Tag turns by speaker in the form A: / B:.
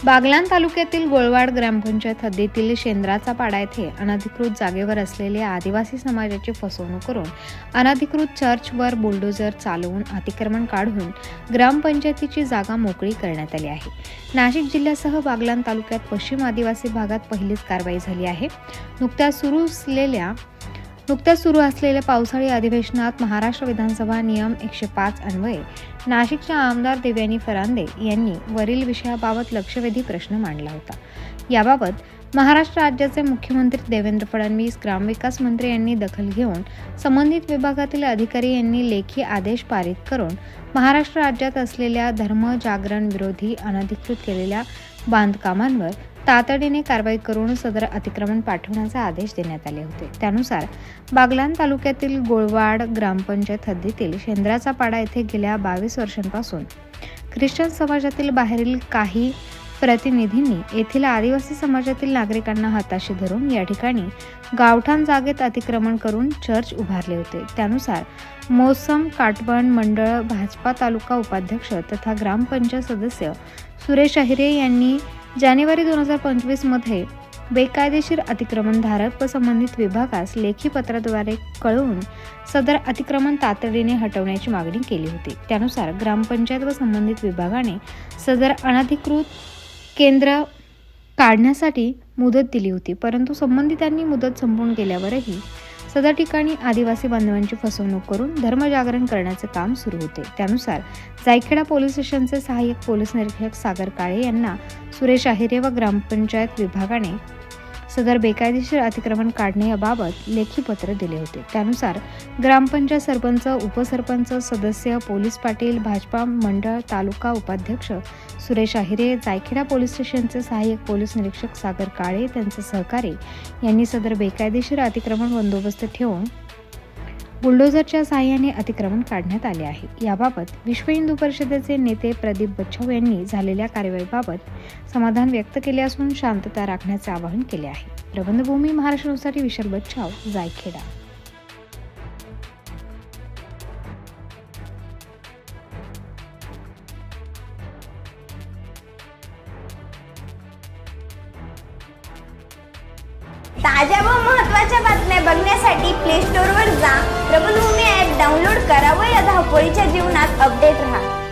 A: बागलाण तालुक्यातील गोळवाड ग्रामपंचायत हद्दीतील शेंद्राचा पाडा येथे अनधिकृत जागेवर असलेल्या आदिवासी समाजाची फसवणूक करून अनधिकृत चर्चवर बुलडोझर चालवून अतिक्रमण काढून ग्रामपंचायतीची जागा मोकळी करण्यात आली आहे। नाशिक जिल्ह्यासह बागलाण तालुक्यात पश्चिम आदिवासी भागात पहिलीच कारवाई झाली आहे। नुकत्याच सुरू असलेल्या पावसाळी अधिवेशनात महाराष्ट्र विधानसभा नियम 105 अन्वये नाशिकच्या आमदार देवयानी फरांदे यांनी वरील विषयाबाबत लक्षवेधी प्रश्न मांडला होता। याबाबत महाराष्ट्र राज्याचे मुख्यमंत्री देवेंद्र फडणवीस, ग्रामविकास मंत्री यांनी दखल घेऊन संबंधित विभागातील अधिकारी यांनी लेखी आदेश पारित करून महाराष्ट्र राज्यात असलेल्या धर्म जागरण विरोधी अनधिकृत केलेल्या बांधकामांवर तातडीने कारवाई करून सदर अतिक्रमण पाठवण्याचे आदेश देण्यात आले होते। त्यानुसार बागलाण तालुक्यातील गोळवाड ग्रामपंचायत हद्दीतील शेंद्राचा पाडा येथे गेल्या 22 वर्षांपासून ख्रिश्चन समाजातील बाहेरील काही प्रतिनिधींनी येथील आदिवासी समाजातील नागरिकांना हाताशी धरून या ठिकाणी गावठाण जागेत अतिक्रमण करून चर्च उभारले होते। त्यानुसार मोसम काटबंड मंडळ भाजपा तालुका उपाध्यक्ष तथा ग्रामपंचायत सदस्य सुरेश अहिरे यांनी जानेवारी 2025 मध्ये बेकायदेशीर अतिक्रमणधारक व संबंधित विभागास लेखी पत्राद्वारे कळवून सदर अतिक्रमण तातडीने हटवण्याची मागणी केली होती। त्यानुसार ग्रामपंचायत व संबंधित विभागाने सदर अनधिकृत केंद्र काढण्यासाठी मुदत दिली होती, परंतु संबंधितांनी मुदत संपवून गेल्यावरही सदर ठिकाणी आदिवासी बांधवांची फसवणूक करून धर्मजागरण करण्याचे काम सुरू होते। त्यानुसार जायखेडा पोलीस स्टेशनचे सहाय्यक पोलीस निरीक्षक सागर काळे यांना सुरेश अहिरे व ग्रामपंचायत विभागाने सदर बेकायदेशीर अतिक्रमण काढण्याबाबत लेखी पत्र दिले होते। त्यानुसार ग्रामपंचायत सरपंच, उपसरपंच, सदस्य, पोलीस पाटील, भाजपा मंडळ तालुका उपाध्यक्ष सुरेश अहिरे, जायखेडा पोलीस स्टेशनचे सहाय्यक पोलीस निरीक्षक सागर काळे त्यांचे सहकारी यांनी सदर बेकायदेशीर अतिक्रमण बंदोबस्त ठेवून बुलडोझरच्या सहाय्याने अतिक्रमण काढण्यात आले आहे। याबाबत विश्व हिंदू परिषदेचे नेते प्रदीप बच्छाव यांनी झालेल्या कारवाईबाबत समाधान व्यक्त केले असून शांतता राखण्याचे आवाहन केले आहे। प्रबंधभूमी महाराष्ट्रासाठी विशाल बच्छाव, जायखेडा।
B: ताज्या व महत्त्वाच्या बातम्या बघण्यासाठी प्ले स्टोअरवर जा, प्रबंधभूमी ॲप डाउनलोड करा व या धावपळीच्या जीवनात अपडेट रहा।